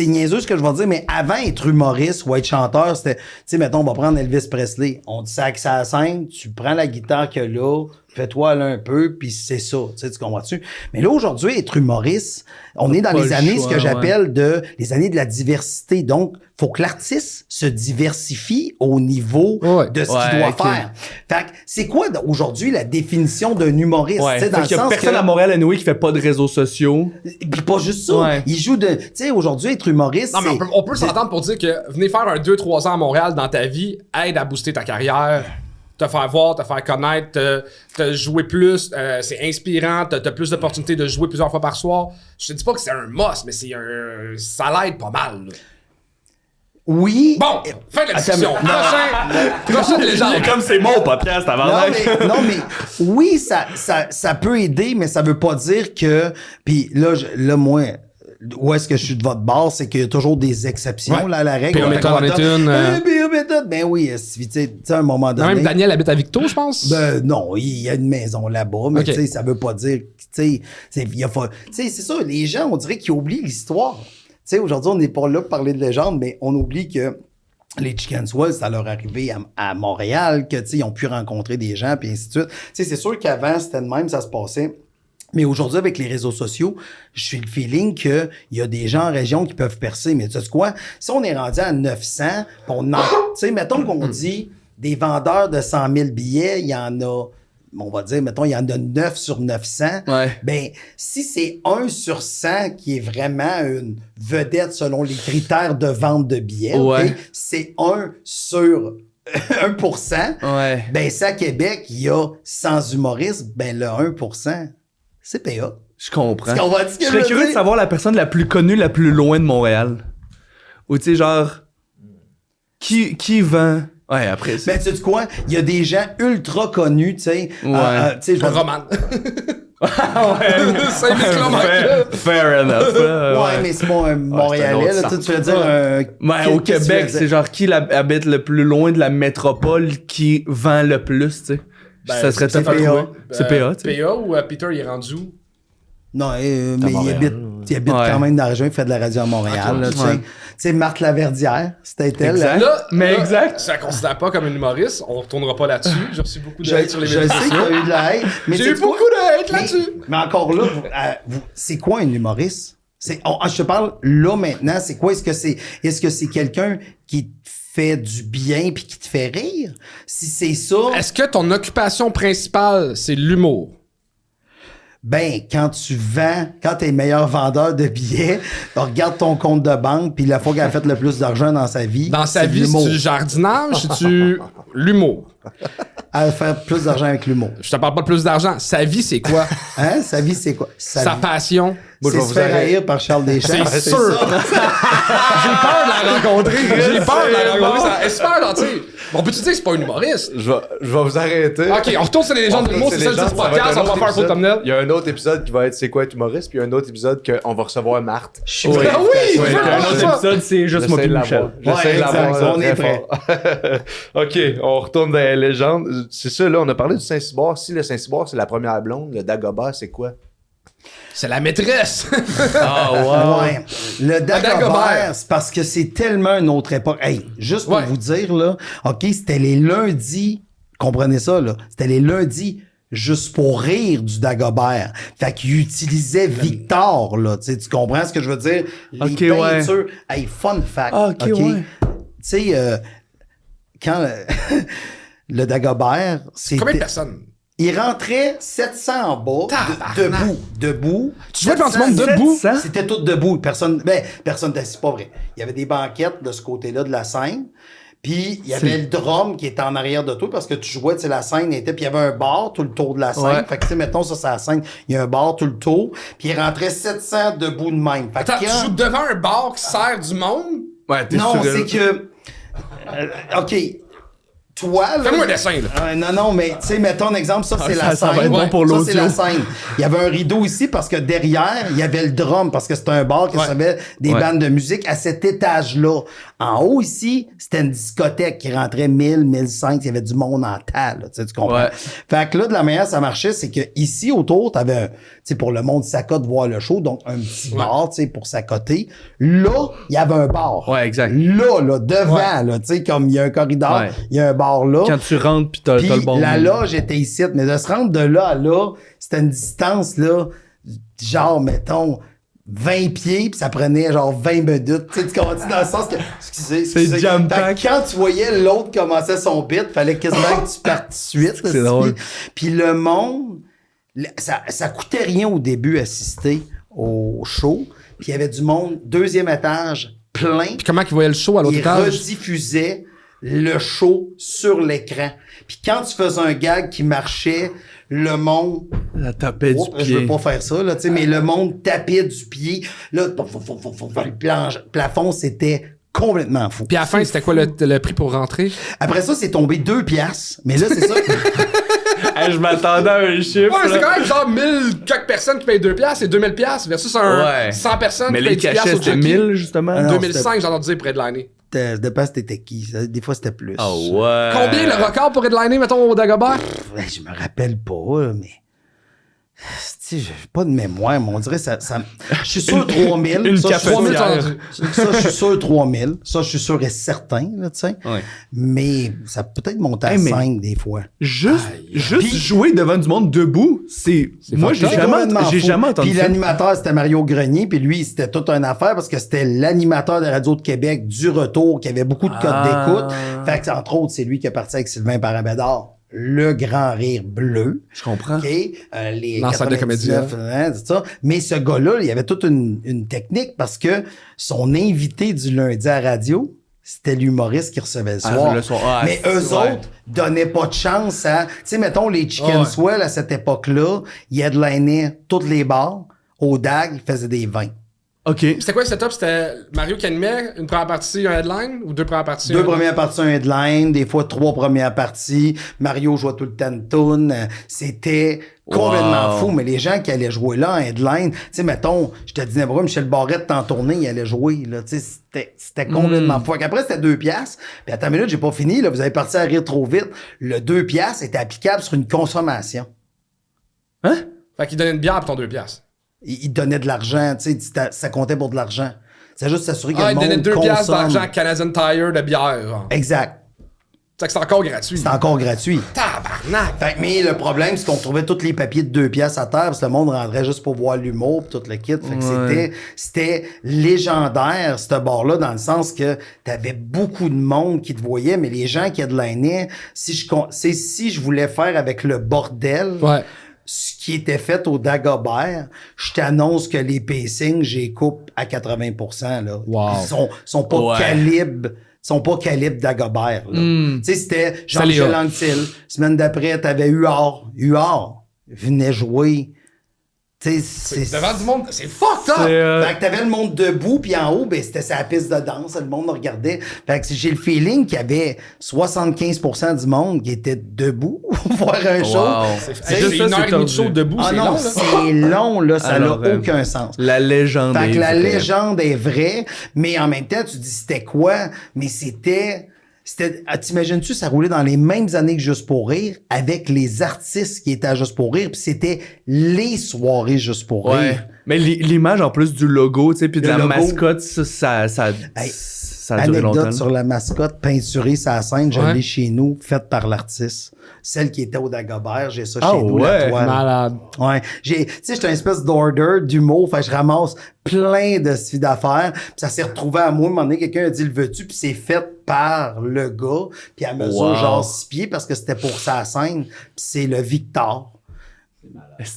niaiseux ce que je vais dire, mais avant être humoriste ou être chanteur, c'était, tu sais, mettons, on va prendre Elvis Presley. On te sac ça à la scène, tu prends la guitare que là, fais-toi là un peu, puis c'est ça, tu comprends-tu? Mais là, aujourd'hui, être humoriste, on est dans pas les le années, choix, ce que j'appelle les années de la diversité. Donc, faut que l'artiste se diversifie au niveau de ce qu'il doit faire. Fait que, c'est quoi aujourd'hui la définition d'un humoriste? Ouais. Dans le qu'il y a sens personne que, à Montréal, anyway, qui fait pas de réseaux sociaux. puis pas juste ça. Ouais. Il joue tu sais, aujourd'hui, être humoriste, Non, mais on peut s'entendre pour dire que venir faire un 2-3 ans à Montréal dans ta vie aide à booster ta carrière, te faire voir, te faire connaître, te jouer plus, c'est inspirant, t'as plus d'opportunités de jouer plusieurs fois par soir. Je te dis pas que c'est un must, mais ça l'aide pas mal. Là. Oui. Bon, fin de la discussion. Prochaine légende. Comme c'est mon podcast, avant Non, mais oui, ça peut aider, mais ça veut pas dire que... Puis là, moi... Où est-ce que je suis de votre bord, c'est qu'il y a toujours des exceptions là, à la règle. Pire méthode en est une. Pire méthode, ben oui, tu sais, à un moment donné... Même Daniel habite à Victo, je pense. Ben non, il y a une maison là-bas, mais Ok. tu sais, ça veut pas dire... Tu sais, c'est ça, les gens, on dirait qu'ils oublient l'histoire. Tu sais, aujourd'hui, on n'est pas là pour parler de légende, mais on oublie que les Chicken Swell, ça leur est arrivé à Montréal, que, tu sais, ils ont pu rencontrer des gens, puis ainsi de suite. Tu sais, c'est sûr qu'avant, c'était de même, ça se passait. Mais aujourd'hui, avec les réseaux sociaux, je suis le feeling qu'il y a des gens en région qui peuvent percer. Mais tu sais quoi? Si on est rendu à 900, tu sais, mettons qu'on dit des vendeurs de 100 000 billets, il y en a, on va dire, mettons, il y en a 9 sur 900. Ouais. Ben, si c'est 1 sur 100 qui est vraiment une vedette selon les critères de vente de billets, Ouais. ok, c'est 1 sur 1%. Ouais. Ben, ça, à Québec, il y a 100 humoristes, ben, le 1%, c'est PA. Je comprends. Est-ce qu'on va dire ce que Je serais je veux curieux de dire? savoir la personne la plus connue, la plus loin de Montréal. Ou tu sais, genre... Qui vend... Ouais, après... Ben, tu sais quoi? Il y a des gens ultra connus, tu sais. Ouais. Tu sais, je vais- Roman. ouais. 5000 kilomètres. Fair enough. Ouais, mais c'est bon, un Montréalais, autre là, sens. tu veux dire un... Ouais, au qu'est-ce que tu Québec, veux dire? c'est genre qui habite le plus loin de la métropole qui vend le plus, tu sais. Ça serait c'est tough à PA. trouver. C'est PA, tu sais. PA ou Peter, il est rendu où? Non, mais il Montréal, habite ouais. quand même dans la région, il fait de la radio à Montréal, Ok, là, tu sais. ouais. Tu sais, Marthe Laverdière, c'était elle. Exact. hein? Là, Mais là, exact. Ça ne considère pas comme une humoriste. On retournera pas là-dessus. J'ai reçu beaucoup de Je hate sur les sais médias qu'il y sociaux. a eu de la haine. Mais J'ai sais-tu eu quoi? beaucoup de hate Mais- là-dessus. Mais encore là, c'est quoi un humoriste? Je te parle là maintenant, c'est quoi? Est-ce que c'est quelqu'un qui te fait du bien puis qui te fait rire? Si c'est ça, Est-ce que ton occupation principale, c'est l'humour? ben, quand t'es le meilleur vendeur de billets, regarde ton compte de banque puis la fois qu'elle a fait le plus d'argent dans sa vie. Dans sa c'est vie, l'humour. c'est du jardinage, c'est-tu l'humour? Elle va faire plus d'argent avec l'humour. Je te parle pas de plus d'argent. Sa vie, c'est quoi? Hein? Sa vie, c'est quoi? Sa passion. Moi, je c'est vais se vous faire arrêter. haïr par Charles Deschamps. C'est sûr. J'ai peur de la rencontrer. J'ai peur de la rencontrer. Elle est super gentille. On peut-tu dire que c'est pas un humoriste? Je vais vous arrêter. Ok, on retourne sur les légendes de l'humour, c'est ça le titre du podcast, on va faire un faux thumbnail. Il y a un autre épisode qui va être C'est quoi être humoriste, puis il y a un autre épisode qu'on va recevoir Marthe. Je Oui. Ah oui, je Ouais, veux un voir Un autre ça. épisode, c'est juste moi J'essaie puis de Michel. l'avoir. J'essaie de exact, l'avoir on est très fort. OK, on retourne dans les légendes. C'est ça, là, on a parlé du Saint-Cyboire. Si le Saint-Cyboire, c'est la première blonde, le Dagobah, c'est quoi? C'est la maîtresse. Ah Ouais. Le Dagobert. Dagobert, c'est parce que c'est tellement une autre époque. Hey, juste pour Ouais. vous dire, là, OK, c'était les lundis, comprenez ça, là, c'était les lundis juste pour rire du Dagobert. Fait qu'il utilisait Victor, là, tu sais, tu comprends ce que je veux dire? Les OK, ouais. peintures. Hey, fun fact. Ah, OK, ouais. Tu sais, quand le Dagobert, Combien de c'était... personnes? Il rentrait 700 en bas, Tabarnak. debout. Tu jouais devant du monde 700, debout? 700? C'était tout debout. Personne c'est pas vrai. Il y avait des banquettes de ce côté-là de la scène. Puis il y avait le drum qui était en arrière de toi parce que tu jouais, tu sais, la scène était, puis il y avait un bar tout le tour de la scène. Ouais. Fait que, tu sais, mettons, ça, c'est la scène, il y a un bar tout le tour. Puis il rentrait 700 debout de même. Fait que Attends, tu quand- joues devant un bar qui sert du monde? Ouais, t'es Non, sûr. c'est que. OK. Toi, là. Fais-moi un dessin, là. Non, mais tu sais, mettons un exemple, ça, c'est ça- la ça scène. va être bon pour Ça, c'est la l'audio. scène. Il y avait un rideau ici parce que derrière, il y avait le drum parce que c'était un bar qui Ouais. recevait des Ouais. bandes de musique à cet étage-là. En haut ici, c'était une discothèque qui rentrait 1000, 1500, il y avait du monde en tas, là, tu comprends? Ouais. Fait que là, de la manière ça marchait, c'est que ici autour, t'avais un, tu sais, pour le monde s'accote voir le show, donc un petit bar, tu sais, pour s'accoter. Là, il y avait un bar. Ouais, exact. Là, devant, là, tu sais, comme il y a un corridor, Ouais. il y a un bar là. Quand tu rentres pis t'as Puis le bon. la loge était ici, mais de se rendre de là à là, c'était une distance, là, genre, mettons, 20 pieds, puis ça prenait genre 20 minutes. Tu sais, tu comprends dans le sens que... Excusez. jam Fait que pack. quand tu voyais l'autre commencer son bit, fallait quasiment que tu partes tout de suite. C'est drôle. Puis le monde, ça coûtait rien au début assister au show. Puis il y avait du monde, deuxième étage, plein. Puis comment ils voyaient le show à l'autre Il étage? rediffusait le show sur l'écran. Puis quand tu faisais un gag qui marchait, le monde... Ça tapait du Je veux pied. pas faire ça, là, tu sais, mais le monde tapait du pied. Là, le plafond, c'était complètement fou. Puis à la fin, c'était quoi le prix pour rentrer? Après ça, c'est tombé 2 piastres. Mais là, c'est ça. Hey, je m'attendais à un chiffre. Ouais, mais c'est là. quand même genre 1000 quelques personnes qui payent 2 piastres et 2000 piastres versus un Ouais. 100 personnes Mais qui les payent 10 piastres cachets, au c'était jockey. 1000, justement. Ah non. 2005, j'ai entendu dire pour headliner. Ça dépend c'était qui. Des fois, c'était plus. Oh, ouais. Combien le record pour headliner, mettons, au Dagobert? Ouais, je me rappelle pas, là, mais... Tu sais, j'ai pas de mémoire, mais on dirait ça... Je suis sûr 3000. une ça, je suis sûr- 3000, t'as cafetière. entendu. Ça, je suis sûr 3000. Ça, je suis sûr et certain, là, tu sais. Ouais. Mais ça peut peut-être monter à Hey, mais- 5 des fois. Juste Puis- jouer devant du monde debout, moi, j'ai C'est jamais, complètement j'ai fou. jamais entendu Puis ça. l'animateur, c'était Mario Grenier. Puis lui, c'était toute une affaire parce que c'était l'animateur de Radio de Québec du retour qui avait beaucoup de codes Ah. d'écoute. Fait que, entre autres, c'est lui qui est parti avec Sylvain Parabédard. Le grand rire bleu. Je comprends. OK? Les L'ensemble des 99, c'est ça. Mais ce gars-là, il y avait toute une technique parce que son invité du lundi à la radio, c'était l'humoriste qui recevait le soir. le soir. Ah, Mais c'est- eux ouais. autres donnaient pas de chance à... Tu sais, mettons, les Chicken Ouais. Swell, à cette époque-là, ils headlinaient toutes les bars. Au DAG, ils faisaient des vins. OK. C'était quoi le setup? C'était Mario qui animait, une première partie, un headline, ou deux premières parties? Deux un- premières parties, un headline, des fois 3 premières parties. Mario jouait tout le temps de tune. C'était complètement Wow. fou, mais les gens qui allaient jouer là en headline, tu sais, mettons, je te disais, Michel Barrette en tournée, il allait jouer, là, tu sais, c'était complètement fou. Fait qu'après, c'était 2 piastres. Puis attends une minute, j'ai pas fini, là, vous avez parti à rire trop vite. Le 2 piastres était applicable sur une consommation. Hein? Fait qu'il donnait une bière pour ton 2 piastres. Il donnait de l'argent, tu sais, ça comptait pour de l'argent. C'est juste s'assurer que Ah, le il monde donnait 2 piastres consomme. d'argent Canadian Tire de bière, genre. Exact. C'est que c'est encore gratuit. C'est encore gratuit. Tabarnak! Fait que, mais le problème, c'est qu'on trouvait tous les papiers de 2 piastres à terre, parce que le monde rentrait juste pour voir l'humour pis tout le kit. Fait que c'était légendaire, ce bar-là, dans le sens que t'avais beaucoup de monde qui te voyait, mais les gens qui headlinaient, si je voulais faire avec le bordel, Ouais. ce qui était fait au Dagobert, je t'annonce que les pacings, j'y coupe à 80%, là. Wow. Ils sont pas Ouais. sont pas calibre Dagobert, là. Tu sais, c'était Salut, Jean-Michel Anctil. Semaine d'après, t'avais Huard. Huard venait jouer Devant du monde, c'est fucked up! Fait que t'avais le monde debout, puis en haut, ben, c'était sa piste de danse, le monde me regardait. Fait que j'ai le feeling qu'il y avait 75% du monde qui était debout voir un show. C'est une heure et demie de show debout, c'est long, là. C'est long, là, ça n'a aucun sens. La légende Fait est que la vraie. légende est vraie, mais en même temps, tu dis c'était quoi? Mais c'était, t'imagines-tu, ça roulait dans les mêmes années que Juste pour rire, avec les artistes qui étaient à Juste pour rire, puis c'était les soirées Juste pour Ouais. rire. Mais l'image en plus du logo, tu sais, puis de Le la logo. mascotte, ça a duré longtemps. Anecdote sur la mascotte peinturée sur la scène, je l'ai chez nous, faite par l'artiste. Celle qui était au Dagobert, j'ai ça chez nous, la toile. Malade. Ouais. Tu sais, j'étais une espèce d'order d'humour, fait que je ramasse plein de suites d'affaires, puis ça s'est retrouvé à moi, à un moment donné, quelqu'un a dit le veux-tu, puis c'est fait par le gars, puis à mesure genre 6 pieds, parce que c'était pour sa scène, puis c'est le Victor.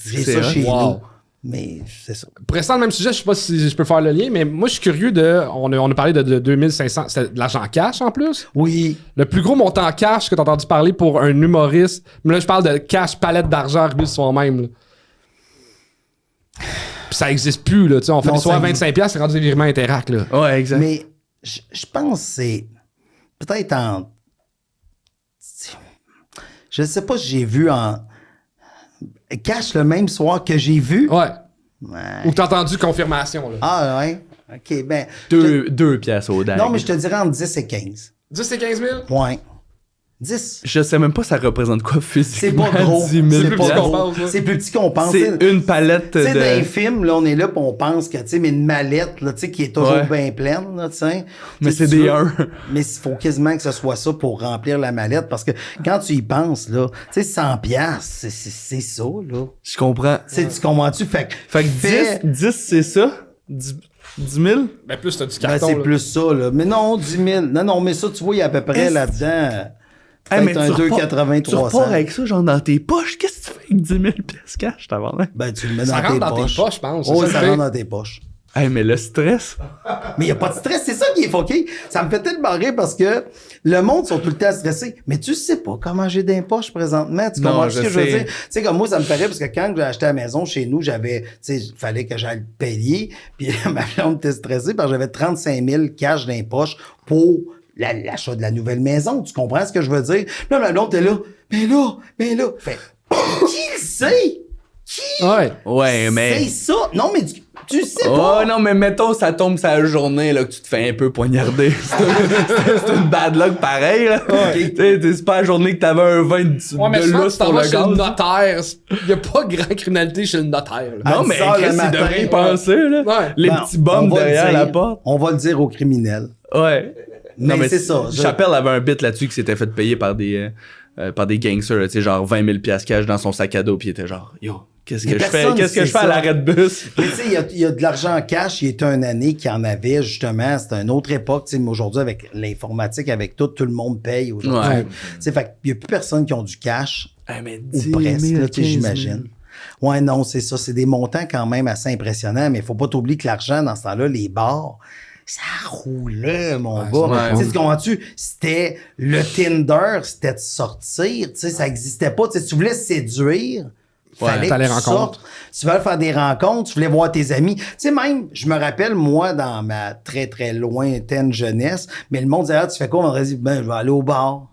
J'ai ça chez nous. Mais c'est ça. Pour rester dans le même sujet, je sais pas si je peux faire le lien, mais moi, je suis curieux de... On a parlé de 2500... C'était de l'argent cash, en plus? Oui. Le plus gros montant cash que t'as entendu parler pour un humoriste... Mais là, je parle de cash, palette d'argent arrivé sur soi-même, là. Puis ça existe plus, là. Tu sais, on fait Non, des soirs à ça 25$, c'est rendu des virements Interac, là. Ouais, exact. Mais je pense que c'est peut-être en... Je sais pas si j'ai vu en... Cash le même soir que j'ai vu. Ouais. Ouais. Ou t'as entendu confirmation, là. Ah ouais? OK, ben... Deux pièces au dag. Non, mais je te dirais entre 10 et 15. 10 et 15 000? Ouais. 10. Je sais même pas ça représente quoi C'est physiquement. pas gros. 10 000 C'est plus petit piastres. qu'on pense, là. C'est plus petit qu'on pense. C'est une palette Tu sais, dans les de... films, là, on est là pis on pense que, tu sais, mais une mallette, là, tu sais, qui est toujours Ouais. bien pleine, là, tu sais. Mais Tu sais, c'est tu des veux- 1. Mais il faut quasiment que ce soit ça pour remplir la mallette, parce que quand tu y penses, là, tu sais, 100 piastres, c'est ça, là. Je comprends. Tu sais, tu comprends-tu? Fait Fait que fais- 10 c'est ça? 10 000? Ben, plus t'as du ben, carton, c'est là. plus ça, là. Mais non, 10 000. Non, mais ça, tu vois, il y a à peu près Est-ce- là-dedans. Hey, mais Peut-être un tu repars 2,83. avec ça, genre dans tes poches. Qu'est-ce que tu fais avec 10 000 pièces cash, t'as vendu? Ben, tu le mets Ça dans rentre tes dans tes poches. poches, je pense. C'est Oh, ça ça le fait. rentre dans tes poches. Hey, mais le stress. Mais il n'y a pas de stress, c'est ça qui est fucké. Ça me fait tellement rire parce que le monde sont tout le temps stressés. Mais tu sais pas comment j'ai des poches présentement. Tu Non, comprends je ce que je veux sais. dire? Tu sais, comme moi, ça me paraît parce que quand j'ai acheté la maison chez nous, j'avais, tu sais, il fallait que j'aille payer. Puis ma blonde était stressée parce que j'avais 35 000 cash dans les poches pour l'achat de la nouvelle maison. Tu comprends ce que je veux dire? Là, ma blonde était là. Ben là. Fait, qui le sait? Qui Ouais. Ouais, mais... c'est ça? Non, mais tu sais Oh pas. non, mais mettons, ça tombe sa journée là, que tu te fais un peu poignarder. C'est une bad luck pareil. Là. Tu sais, c'est pas la journée que t'avais un vin Ouais, mais de je pense lousse que tu t'en pour vas le chez le gaz. notaire. Il y a pas grand criminalité chez le notaire, là. Non, À mais 10 heures le Chris, il matin, devrait y ouais. penser. Là. Ouais. Les Ben, petits bums on va le derrière dire. la porte. On va le dire aux criminels. Ouais. Mais c'est ça. Chappelle avait un bit là-dessus qui s'était fait payer par des gangsters, tu sais, genre 20 000 piastres cash dans son sac à dos, puis il était genre, yo, qu'est-ce Mais que je fais? personne Qu'est-ce que je sait fais à ça. l'arrêt de bus? Mais tu sais, il y a de l'argent en cash. Il était une année qui en avait, justement. C'était une autre époque. Tu sais, mais aujourd'hui, avec l'informatique, avec tout le monde paye aujourd'hui. Ouais. Tu sais, fait qu'il y a plus personne qui ont du cash. Hey, mais Ou 10 presque, 000, là, tu sais, 15 000. j'imagine. Ouais, non, c'est ça. C'est des montants quand même assez impressionnants, mais il faut pas t'oublier que l'argent, dans ce temps-là, les bars, ça roulait, mon gars. ouais. Tu sais, tu comprends-tu? C'était le Tinder, c'était de sortir. Tu sais, ça existait pas. Tu sais, tu voulais séduire. Fallait t'allais que tu rencontres. sortes. Tu voulais faire des rencontres, tu voulais voir tes amis. Tu sais, même, je me rappelle, moi, dans ma très, très lointaine jeunesse, mais le monde disait, ah, tu fais quoi? On aurait dit, ben, je vais aller au bar.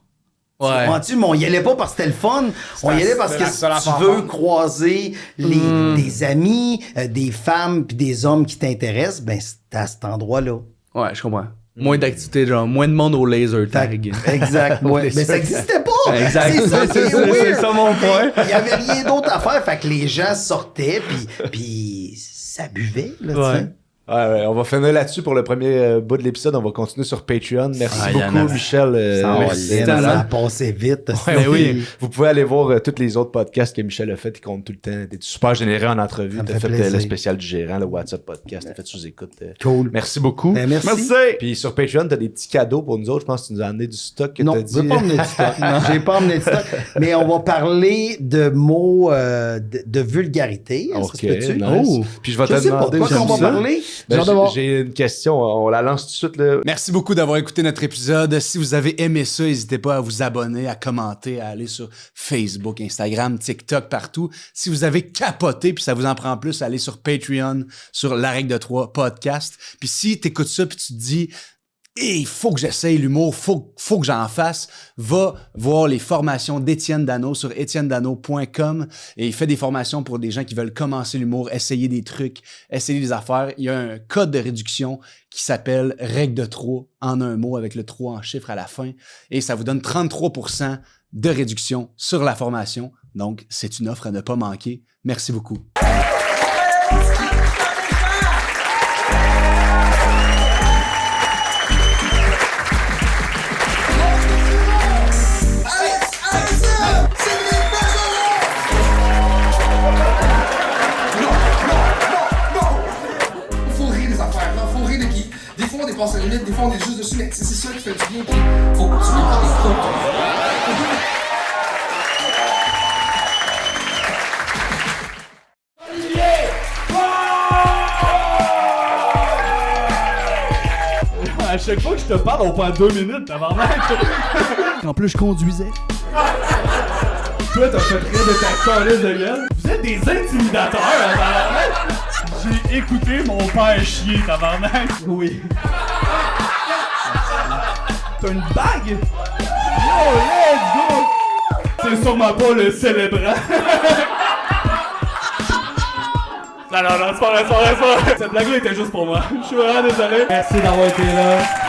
Ouais. Tu mais on y allait pas parce que c'était le fun. On y allait parce c'était que la seule tu affaire veux fun. croiser des amis, des femmes puis des hommes qui t'intéressent, ben, c'est à cet endroit-là. Ouais, je comprends. Moins d'activité, genre, moins de monde au laser tag. Exact. Ouais. Mais ça n'existait pas. Exact. C'est ça qui est C'est weird. ça mon point. Il y avait rien d'autre à faire. Fait que les gens sortaient puis ça buvait, là, tu sais. Ouais, on va finir là-dessus pour le premier bout de l'épisode. On va continuer sur Patreon. Merci Ah, y en a- beaucoup, Michel. Ça, merci. ça a passé vite. Ouais, oui. Vous pouvez aller voir tous les autres podcasts que Michel a fait. Il compte tout le temps. T'es super généreux en entrevue. Ça me T'as fait fait plaisir. le spécial du gérant, le WhatsApp podcast. T'as fait sous-écoute. Cool. Merci beaucoup. Ben, merci. Puis sur Patreon, t'as des petits cadeaux pour nous autres. Je pense que tu nous as amené du stock que Non, t'as je dit. vais pas emmener du stock. J'ai pas emmené du stock. Mais on va parler de mots de vulgarité. Est-ce que Ok, ça se peut-tu? nice. Oh. Puis je vais Je te sais pas. demander. Quoi qu'on va j'aime ça. parler? Ben, hâte de voir. j'ai une question, on la lance tout de suite. Là. Merci beaucoup d'avoir écouté notre épisode. Si vous avez aimé ça, n'hésitez pas à vous abonner, à commenter, à aller sur Facebook, Instagram, TikTok, partout. Si vous avez capoté puis ça vous en prend plus, allez sur Patreon, sur La Règle de 3 podcast. Puis si t'écoutes ça puis tu te dis et il faut que j'essaye l'humour, faut que j'en fasse, va voir les formations d'Étienne Dano sur etiennedano.com et il fait des formations pour des gens qui veulent commencer l'humour, essayer des trucs, essayer des affaires. Il y a un code de réduction qui s'appelle Règle de 3 en un mot avec le 3 en chiffre à la fin et ça vous donne 33% de réduction sur la formation. Donc, c'est une offre à ne pas manquer. Merci beaucoup. Des fois on dépasse la limite, des fois on est juste dessus, mais c'est ça qui fait du bien, puis faut continuer par des coups. À chaque fois que je te parle, on prend 2 minutes, tabarnak. En plus, je conduisais. Toi, t'as fait rire de ta calisse de gueule. Vous êtes des intimidateurs, tabarnak. J'ai écouté mon père chier, tabarnak. Oui. T'as une bague? Yo, let's go! C'est sûrement pas le célébrant. Non, c'est pas vrai. Cette blague-là était juste pour moi. Je suis vraiment désolé. Merci d'avoir été là.